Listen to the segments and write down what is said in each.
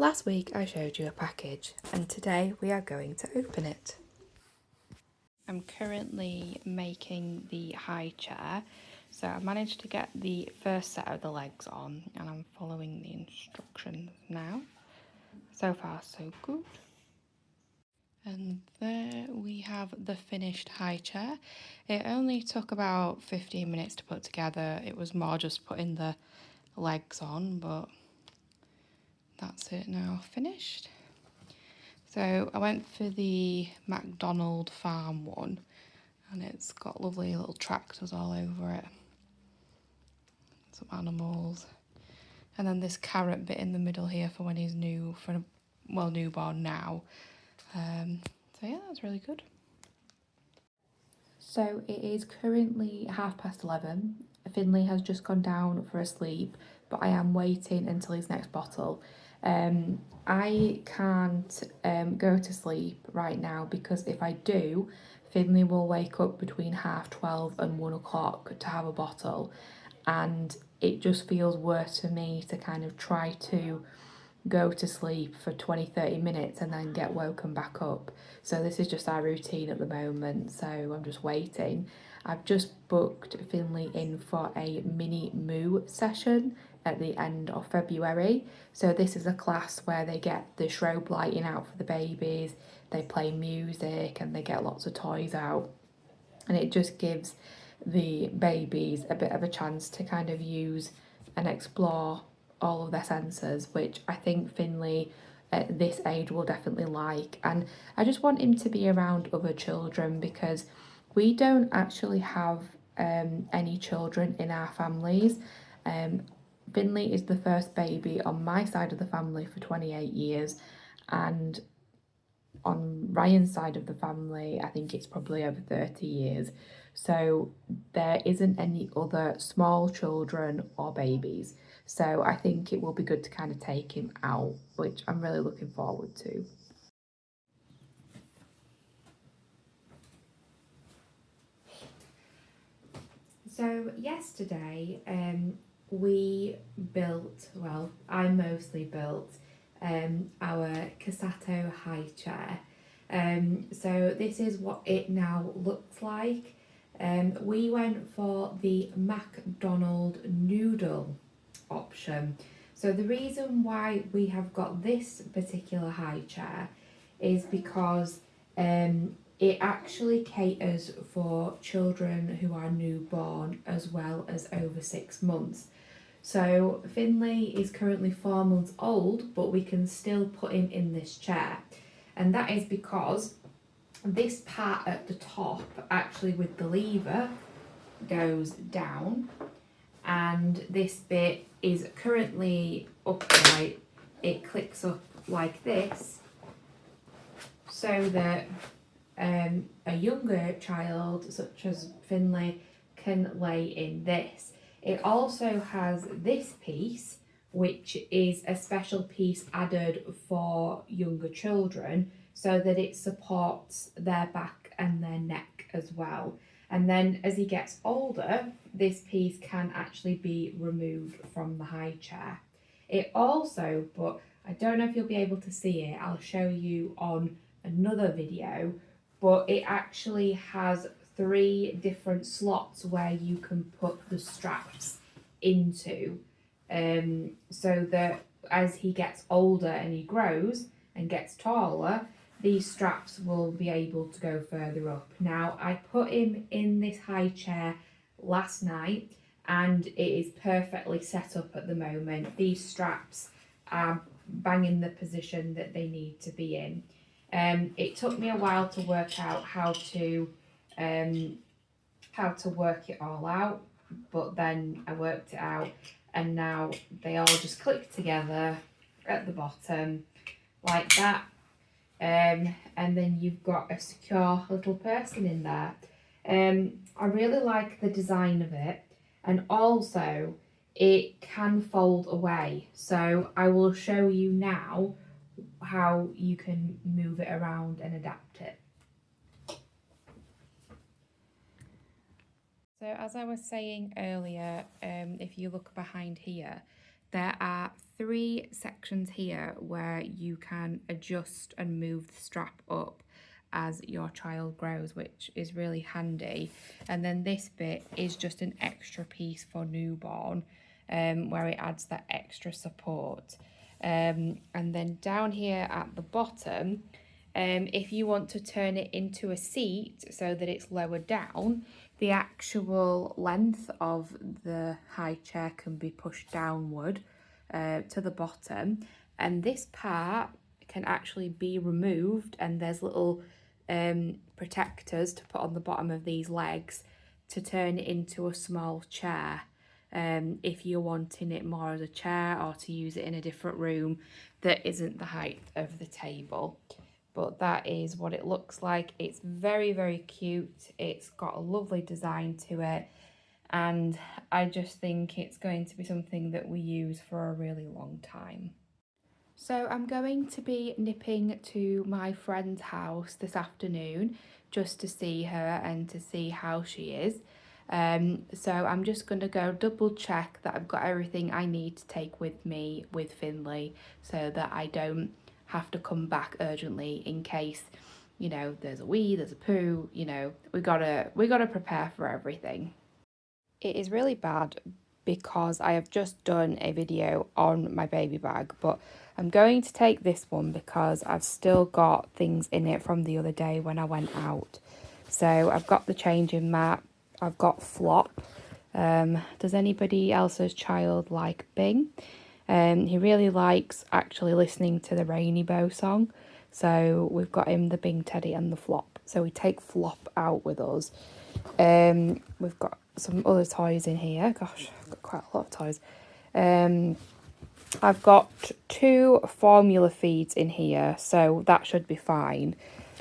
Last week I showed you a package and today we are going to open it. I'm currently making the high chair, so I managed to get the first set of the legs on and I'm following the instructions now. So far so good. And there we have the finished high chair. It only took about 15 minutes to put together. It was more just putting the legs on, but that's it now finished. So I went for the McDonald Farm one and it's got lovely little tractors all over it. Some animals. And then this carrot bit in the middle here for when he's newborn now. So yeah, that's really good. So it is currently 11:30. Finley has just gone down for a sleep, but I am waiting until his next bottle. I can't go to sleep right now because if I do, Finley will wake up between 12:30 and 1 o'clock to have a bottle, and it just feels worse for me to kind of try to go to sleep for 20-30 minutes and then get woken back up. So this is just our routine at the moment, so I'm just waiting. I've just booked Finley in for a mini moo session at the end of February. So this is a class where they get the strobe lighting out for the babies, they play music and they get lots of toys out, and it just gives the babies a bit of a chance to kind of use and explore all of their senses, which I think Finley at this age will definitely like. And I just want him to be around other children because we don't actually have any children in our families. Finley is the first baby on my side of the family for 28 years, and on Ryan's side of the family, I think it's probably over 30 years. So there isn't any other small children or babies. So I think it will be good to kind of take him out, which I'm really looking forward to. So yesterday, I mostly built our Cosatto high chair. So this is what it now looks like. We went for the McDonald noodle option. So the reason why we have got this particular high chair is because it actually caters for children who are newborn as well as over 6 months. So Finley is currently 4 months old, but we can still put him in this chair. And that is because this part at the top, actually with the lever, goes down, and this bit is currently upright. It clicks up like this so that a younger child such as Finley can lay in this. It also has this piece, which is a special piece added for younger children so that it supports their back and their neck as well. And then as he gets older, this piece can actually be removed from the high chair. It also, but I don't know if you'll be able to see it, I'll show you on another video, but it actually has 3 different slots where you can put the straps into, so that as he gets older and he grows and gets taller, these straps will be able to go further up. Now, I put him in this high chair last night and it is perfectly set up at the moment. These straps are bang in the position that they need to be in. It took me a while to work out how to work it all out, but then I worked it out and now they all just click together at the bottom like that. And then you've got a secure little person in there. I really like the design of it, and also it can fold away. So I will show you now how you can move it around and adapt it. So as I was saying earlier, if you look behind here, There are 3 sections here where you can adjust and move the strap up as your child grows, which is really handy. And then this bit is just an extra piece for newborn, where it adds that extra support. And then down here at the bottom, if you want to turn it into a seat so that it's lower down, the actual length of the high chair can be pushed downward to the bottom, and this part can actually be removed, and there's little protectors to put on the bottom of these legs to turn it into a small chair. If you're wanting it more as a chair or to use it in a different room that isn't the height of the table. But that is what it looks like. It's very, very cute. It's got a lovely design to it, and I just think it's going to be something that we use for a really long time. So I'm going to be nipping to my friend's house this afternoon just to see her and to see how she is. So I'm just going to go double check that I've got everything I need to take with me with Finley, so that I don't have to come back urgently in case, you know, there's a wee, there's a poo, you know, we gotta prepare for everything. It is really bad because I have just done a video on my baby bag, but I'm going to take this one because I've still got things in it from the other day when I went out. So I've got the changing mat, I've got Flop. Does anybody else's child like Bing? He really likes actually listening to the Rainy Bow song. So we've got him the Bing Teddy and the Flop. So we take Flop out with us. We've got some other toys in here. Gosh, I've got quite a lot of toys. I've got 2 formula feeds in here, so that should be fine.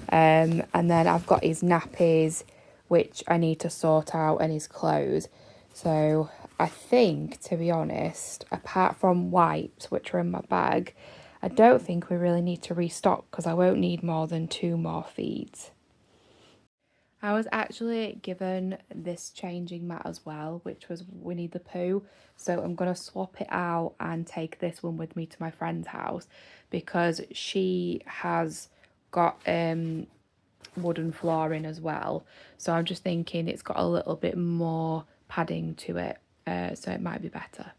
And then I've got his nappies, which I need to sort out, and his clothes. So I think, to be honest, apart from wipes, which are in my bag, I don't think we really need to restock because I won't need more than 2 more feeds. I was actually given this changing mat as well, which was Winnie the Pooh. So I'm going to swap it out and take this one with me to my friend's house because she has got wooden flooring as well. So I'm just thinking it's got a little bit more padding to it, so it might be better.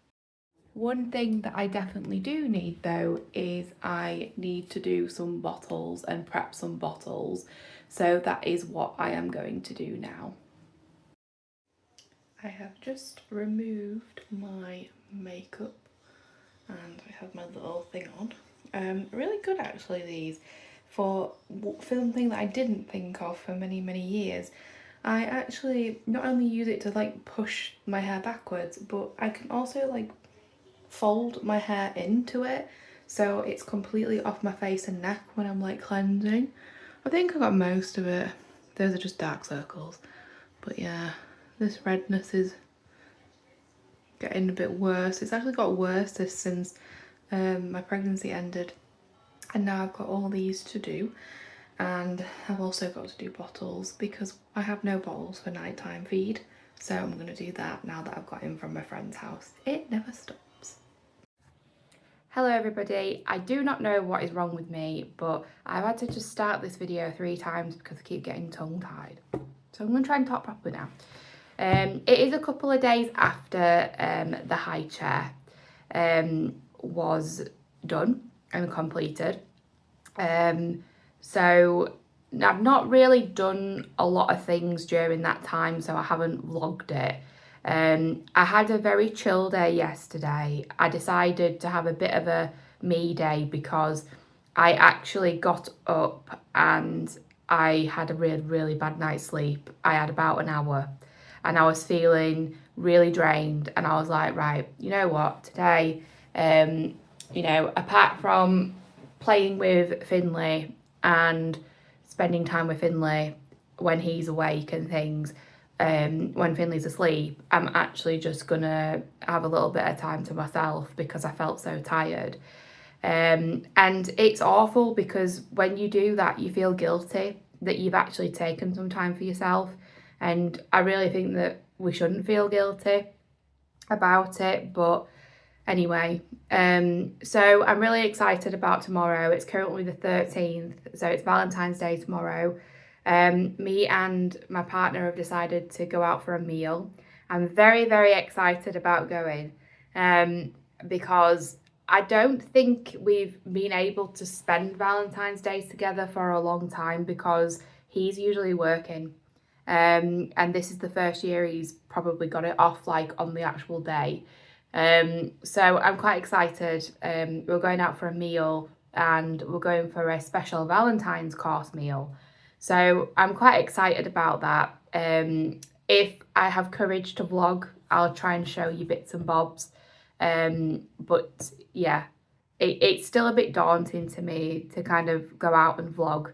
One thing that I definitely do need though is I need to do some bottles and prep some bottles. So that is what I am going to do now. I have just removed my makeup and I have my little thing on. Really good actually, these, for something that I didn't think of for many years. I actually not only use it to like push my hair backwards, but I can also like fold my hair into it so it's completely off my face and neck when I'm like cleansing. I think I got most of it. Those are just dark circles. But yeah, this redness is getting a bit worse. It's actually got worse since my pregnancy ended. And now I've got all these to do. And I've also got to do bottles because I have no bottles for nighttime feed. So I'm going to do that now that I've got him from my friend's house. It never stops. Hello everybody, I do not know what is wrong with me, but I've had to just start this video 3 times because I keep getting tongue-tied. So I'm going to try and talk properly now. It is a couple of days after the high chair was done and completed. So I've not really done a lot of things during that time, so I haven't vlogged it. I had a very chill day yesterday. I decided to have a bit of a me day because I actually got up and I had a really bad night's sleep. I had about an hour and I was feeling really drained, and I was like, right, you know what, today, you know, apart from playing with Finley and spending time with Finley when he's awake and things, when Finley's asleep, I'm actually just gonna have a little bit of time to myself because I felt so tired. And it's awful because when you do that, you feel guilty that you've actually taken some time for yourself. And I really think that we shouldn't feel guilty about it, but Anyway, so I'm really excited about tomorrow. It's currently the 13th, so it's Valentine's Day tomorrow. Me and my partner have decided to go out for a meal. I'm very, very excited about going because I don't think we've been able to spend Valentine's Day together for a long time because he's usually working. And this is the first year he's probably got it off like on the actual day. So I'm quite excited. We're going out for a meal and we're going for a special Valentine's course meal. So I'm quite excited about that. If I have courage to vlog, I'll try and show you bits and bobs. But yeah, it's still a bit daunting to me to kind of go out and vlog.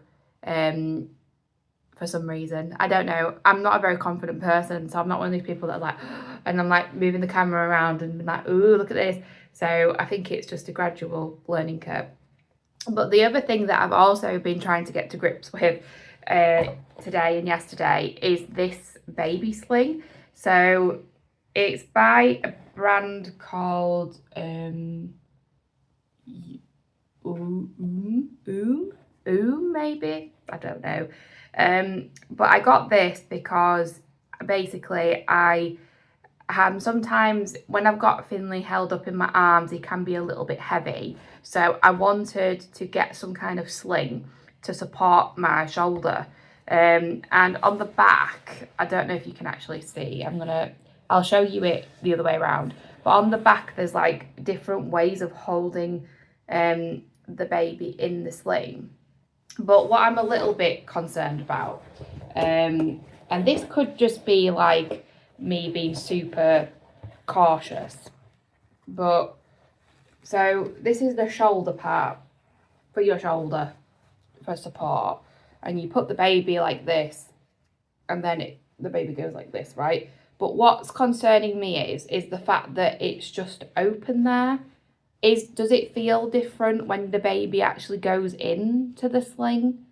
For some reason, I don't know, I'm not a very confident person, so I'm not one of these people that are like and I'm like moving the camera around and like, ooh, look at this. So I think it's just a gradual learning curve. But the other thing that I've also been trying to get to grips with today and yesterday is this baby sling. So it's by a brand called maybe, I don't know. But I got this because basically sometimes when I've got Finley held up in my arms, he can be a little bit heavy. So I wanted to get some kind of sling to support my shoulder. And on the back, I don't know if you can actually see, I'll show you it the other way around. But on the back, there's like different ways of holding the baby in the sling. But what I'm a little bit concerned about, and this could just be like me being super cautious, but so this is the shoulder part for your shoulder for support, and you put the baby like this, and then the baby goes like this, right? But what's concerning me is the fact that it's just open there. Does it feel different when the baby actually goes into the sling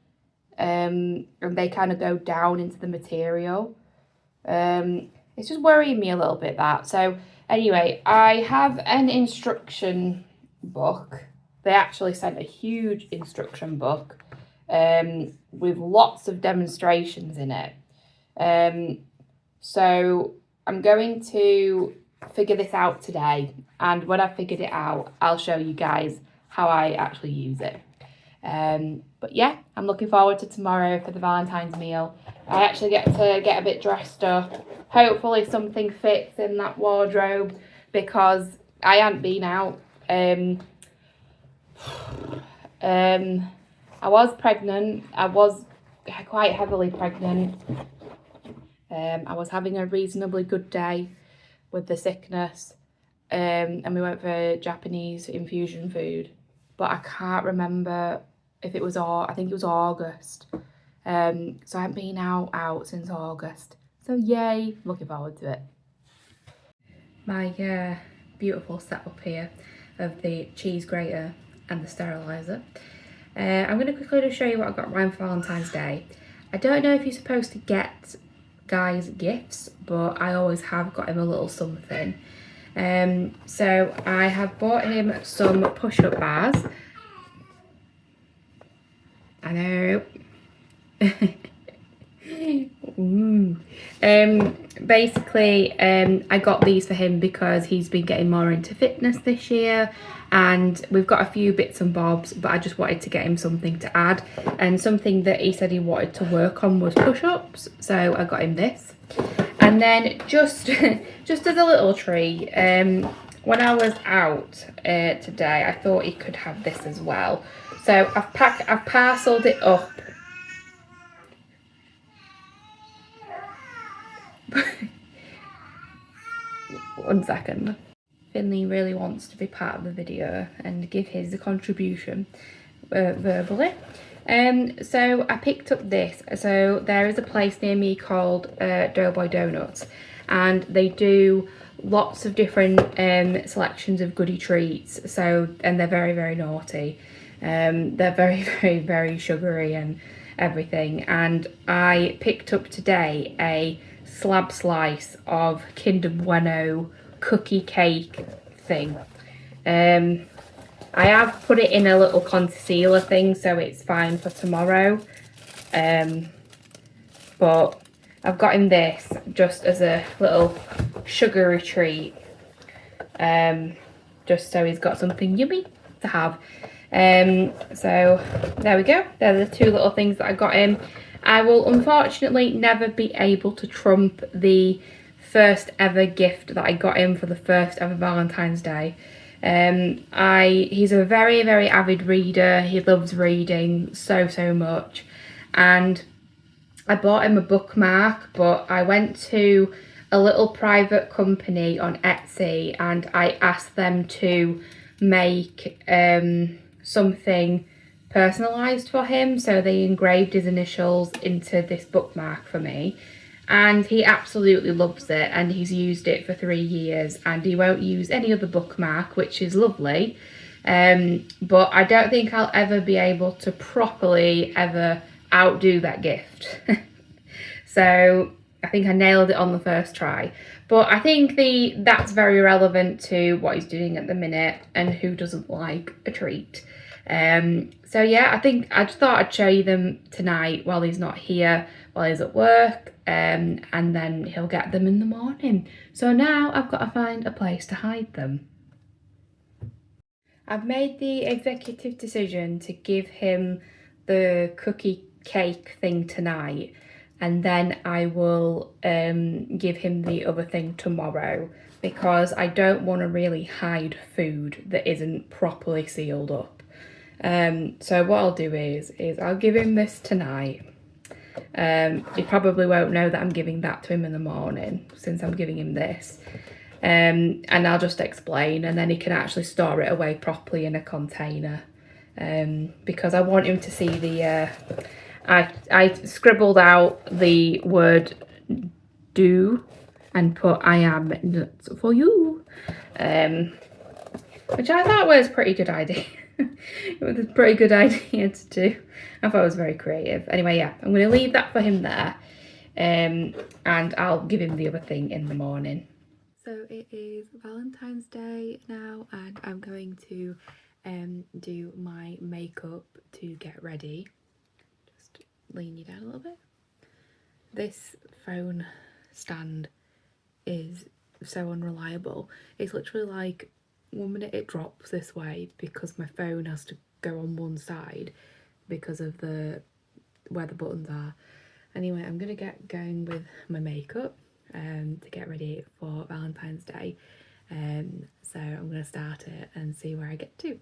and they kind of go down into the material? It's just worrying me a little bit, that. So anyway, I have an instruction book. They actually sent a huge instruction book with lots of demonstrations in it. So I'm going to figure this out today, and when I've figured it out, I'll show you guys how I actually use it. But yeah, I'm looking forward to tomorrow for the Valentine's meal. I actually get to get a bit dressed up. Hopefully something fits in that wardrobe because I hadn't been out. I was pregnant. I was quite heavily pregnant. I was having a reasonably good day with the sickness, and we went for Japanese infusion food, but I can't remember if it was I think it was August. So I haven't been out since August, so yay, looking forward to it. My beautiful setup here of the cheese grater and the sterilizer. I'm going to quickly just show you what I got Ryan for Valentine's Day. I don't know if you're supposed to get guys gifts, but I always have got him a little something. So I have bought him some push-up bars. I know. Basically, I got these for him because he's been getting more into fitness this year, and we've got a few bits and bobs, but I just wanted to get him something to add, and something that he said he wanted to work on was push-ups, so I got him this. And then just as a little treat, when I was out today, I thought he could have this as well. So I've parcelled it up. One second. Finley really wants to be part of the video and give his contribution verbally. So I picked up this. So there is a place near me called Doughboy Donuts, and they do lots of different selections of goodie treats. So, and they're very, very naughty. They're very, very, very sugary and everything. And I picked up today a slab slice of Kinder Bueno cookie cake thing. I have put it in a little concealer thing, so it's fine for tomorrow. But I've got him this just as a little sugary treat. Just so he's got something yummy to have. So there we go. They're the two little things that I got him. I will unfortunately never be able to trump the first ever gift that I got him for the first ever Valentine's Day. He's a very, very avid reader. He loves reading so much, and I bought him a bookmark, but I went to a little private company on Etsy and I asked them to make something personalised for him. So they engraved his initials into this bookmark for me. And he absolutely loves it, and he's used it for 3 years, and he won't use any other bookmark, which is lovely. But I don't think I'll ever be able to properly ever outdo that gift. So I think I nailed it on the first try. But I think that's very relevant to what he's doing at the minute, and who doesn't like a treat. So yeah, I just thought I'd show you them tonight while he's not here, while he's at work, and then he'll get them in the morning. So now I've got to find a place to hide them. I've made the executive decision to give him the cookie cake thing tonight, and then I will give him the other thing tomorrow, because I don't want to really hide food that isn't properly sealed up. So what I'll do is I'll give him this tonight. He probably won't know that I'm giving that to him in the morning, since I'm giving him this. And I'll just explain, and then he can actually store it away properly in a container. Because I want him to see the... I scribbled out the word do and put "I am nuts for you," which I thought was a pretty good idea. It was a pretty good idea to do. I thought it was very creative. Anyway, yeah, I'm going to leave that for him there, and I'll give him the other thing in the morning. So it is Valentine's Day now, and I'm going to do my makeup to get ready. Just lean you down a little bit. This phone stand is so unreliable. It's literally like 1 minute it drops this way because my phone has to go on one side because of where the buttons are. Anyway, I'm gonna get going with my makeup to get ready for Valentine's Day. So I'm gonna start it and see where I get to.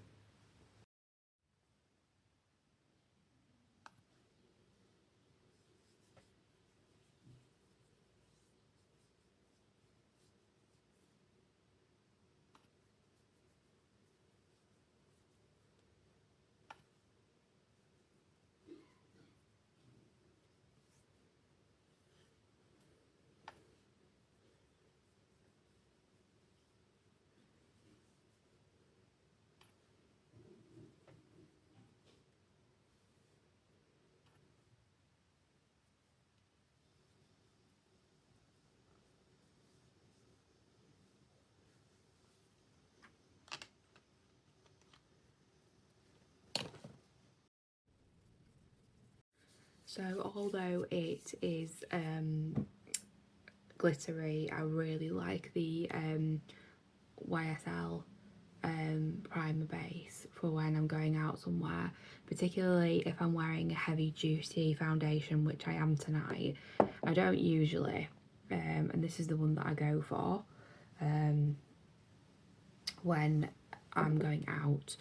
So although it is glittery, I really like the YSL primer base for when I'm going out somewhere, particularly if I'm wearing a heavy duty foundation, which I am tonight. I don't usually, and this is the one that I go for when I'm going out.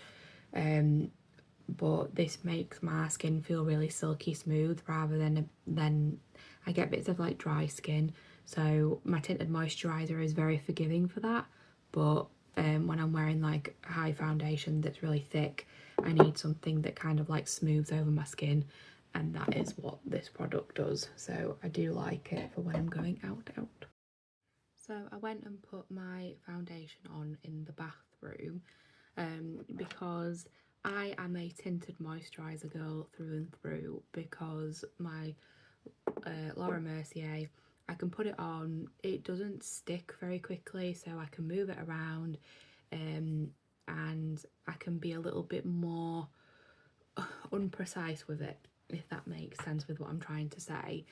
But this makes my skin feel really silky smooth rather than I get bits of like dry skin. So my tinted moisturiser is very forgiving for that, but when I'm wearing like high foundation that's really thick, I need something that kind of like smooths over my skin, and that is what this product does. So I do like it for when I'm going out. So I went and put my foundation on in the bathroom because I am a tinted moisturiser girl through and through, because my Laura Mercier, I can put it on, it doesn't stick very quickly, so I can move it around, and I can be a little bit more unprecise with it, if that makes sense with what I'm trying to say.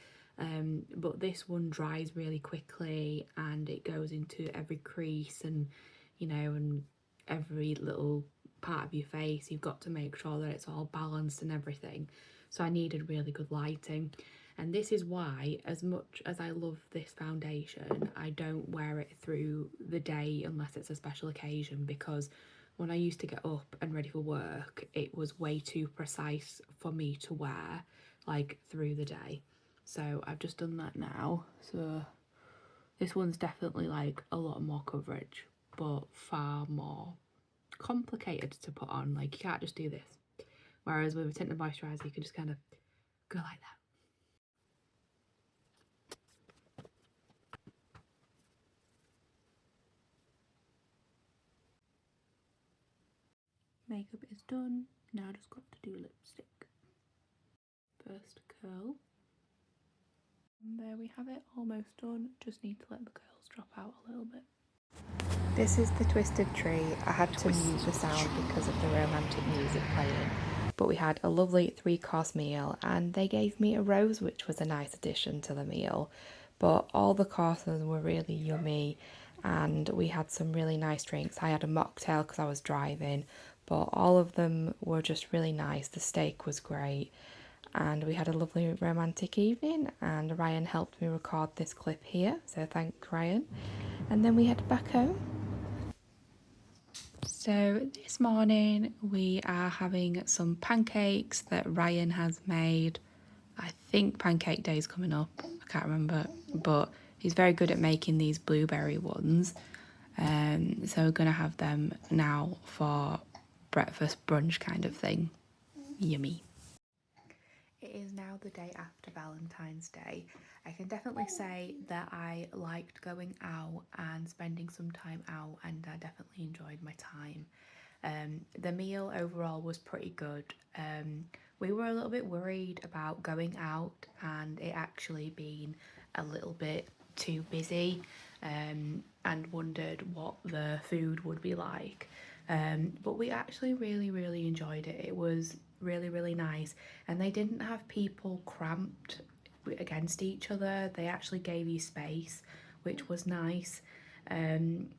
But this one dries really quickly and it goes into every crease and, you know, and every little part of your face. You've got to make sure that it's all balanced and everything. So I needed really good lighting. And this is why, as much as I love this foundation, I don't wear it through the day unless it's a special occasion, because when I used to get up and ready for work, it was way too precise for me to wear like through the day. So I've just done that now. So this one's definitely like a lot more coverage, but far more complicated to put on. Like, you can't just do this. Whereas with a tinted moisturiser, you can just kind of go like that. Makeup is done. Now I just got to do lipstick. First curl. And there we have it, almost done. Just need to let the curls drop out a little bit. This is the Twisted Tree. I had to mute the sound because of the romantic music playing. But we had a lovely 3-course meal and they gave me a rose, which was a nice addition to the meal. But all the courses were really yummy and we had some really nice drinks. I had a mocktail because I was driving, but all of them were just really nice. The steak was great and we had a lovely romantic evening, and Ryan helped me record this clip here, so thanks Ryan. And then we headed back home. So this morning we are having some pancakes that Ryan has made. I think Pancake Day is coming up, I can't remember, but he's very good at making these blueberry ones. So we're going to have them now for breakfast brunch kind of thing. Yummy. It is now the day after Valentine's Day. I can definitely say that I liked going out and spending some time out, and I definitely enjoyed my time. The meal overall was pretty good. We were a little bit worried about going out and it actually being a little bit too busy, and wondered what the food would be like. But we actually really enjoyed it. It was really nice, and they didn't have people cramped against each other. They actually gave you space, which was nice.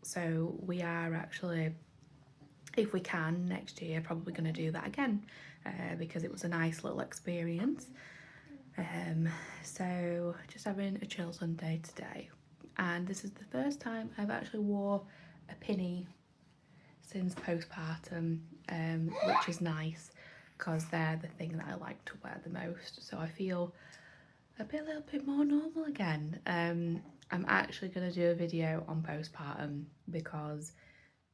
So we are actually, if we can next year, probably going to do that again, because it was a nice little experience. So just having a chill Sunday today, and this is the first time I've actually wore a pinny since postpartum, which is nice because they're the thing that I like to wear the most. So I feel a little bit more normal again. I'm actually going to do a video on postpartum because,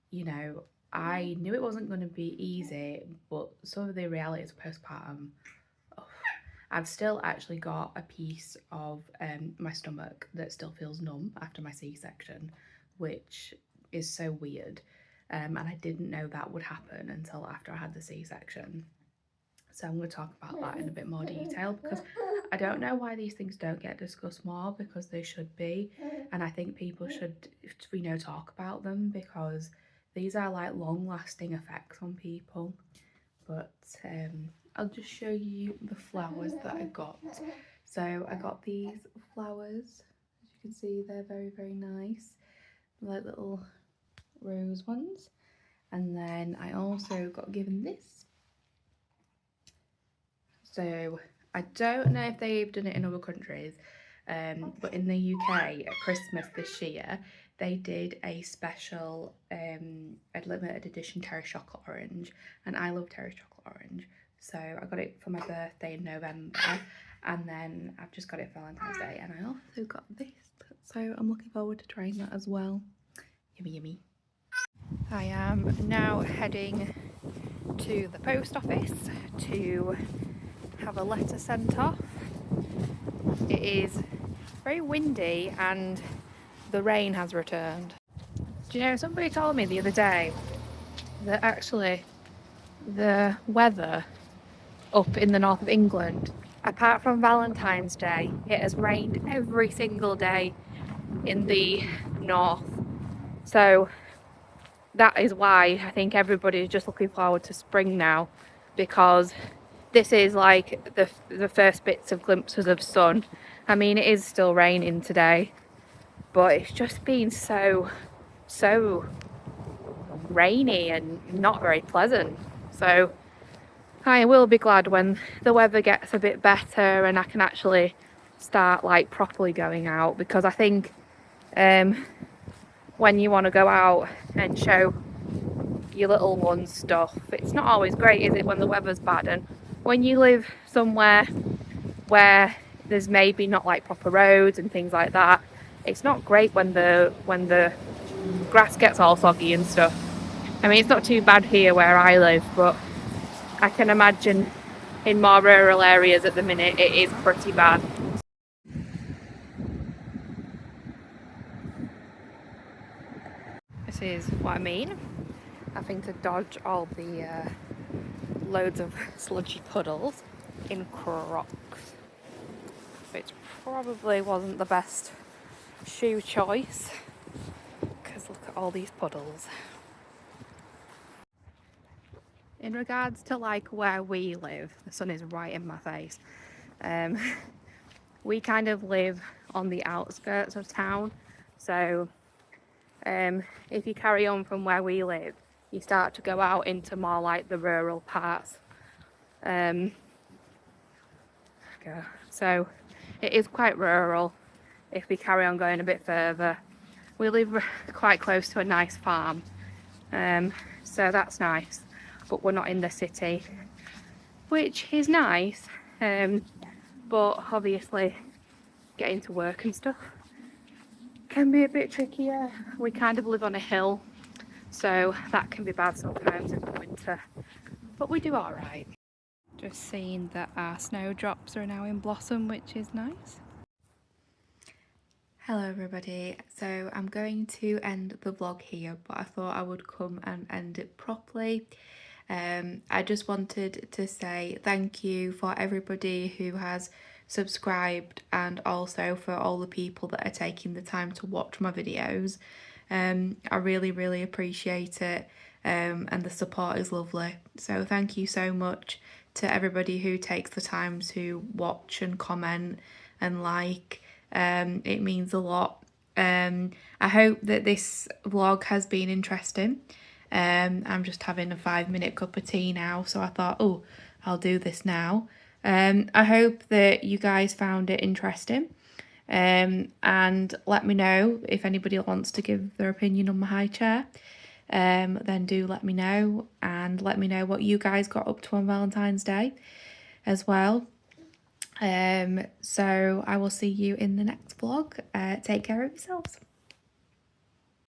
you know, I knew it wasn't going to be easy, but some of the realities of postpartum, I've still actually got a piece of my stomach that still feels numb after my C-section, which is so weird. And I didn't know that would happen until after I had the C-section. So I'm going to talk about that in a bit more detail, because I don't know why these things don't get discussed more, because they should be. And I think people should, you know, talk about them, because these are like long-lasting effects on people. But I'll just show you the flowers that I got. So I got these flowers. As you can see, they're very nice. Like little rose ones. And then I also got given this. So I don't know if they've done it in other countries, but in the UK at Christmas this year, they did a special a limited edition Terry Chocolate Orange, and I love Terry Chocolate Orange. So I got it for my birthday in November, and then I've just got it for Valentine's Day, and I also got this. So I'm looking forward to trying that as well. Yummy. I am now heading to the post office to have a letter sent off. It is very windy and the rain has returned. Do you know, somebody told me the other day that actually the weather up in the north of England, apart from Valentine's Day, it has rained every single day in the north. So that is why I think everybody is just looking forward to spring now, because this is like the first bits of glimpses of sun. I mean, it is still raining today, but it's just been so rainy and not very pleasant. So I will be glad when the weather gets a bit better and I can actually start like properly going out, because I think when you want to go out and show your little ones stuff, it's not always great, is it, when the weather's bad? And when you live somewhere where there's maybe not like proper roads and things like that, it's not great when the grass gets all soggy and stuff. I mean, it's not too bad here where I live, but I can imagine in more rural areas at the minute it is pretty bad. This is what I mean, having to dodge all the loads of sludgy puddles in Crocs, which probably wasn't the best shoe choice, because look at all these puddles. In regards to like where we live, the sun is right in my face. We kind of live on the outskirts of town, so if you carry on from where we live, you start to go out into more like the rural parts. So it is quite rural if we carry on going a bit further. We live quite close to a nice farm, so that's nice, but we're not in the city, which is nice, but obviously getting to work and stuff can be a bit trickier. We kind of live on a hill, so that can be bad sometimes in the winter, but we do all right. Just seeing that our snowdrops are now in blossom, which is nice. Hello everybody, so I'm going to end the vlog here, but I thought I would come and end it properly. I just wanted to say thank you for everybody who has subscribed, and also for all the people that are taking the time to watch my videos. I really appreciate it, and the support is lovely, so thank you so much to everybody who takes the time to watch and comment and like. It means a lot. I hope that this vlog has been interesting. I'm just having a 5-minute cup of tea now, so I thought, oh, I'll do this now. I hope that you guys found it interesting, and let me know if anybody wants to give their opinion on my high chair. Then do let me know, and let me know what you guys got up to on Valentine's Day as well. So I will see you in the next vlog. Take care of yourselves.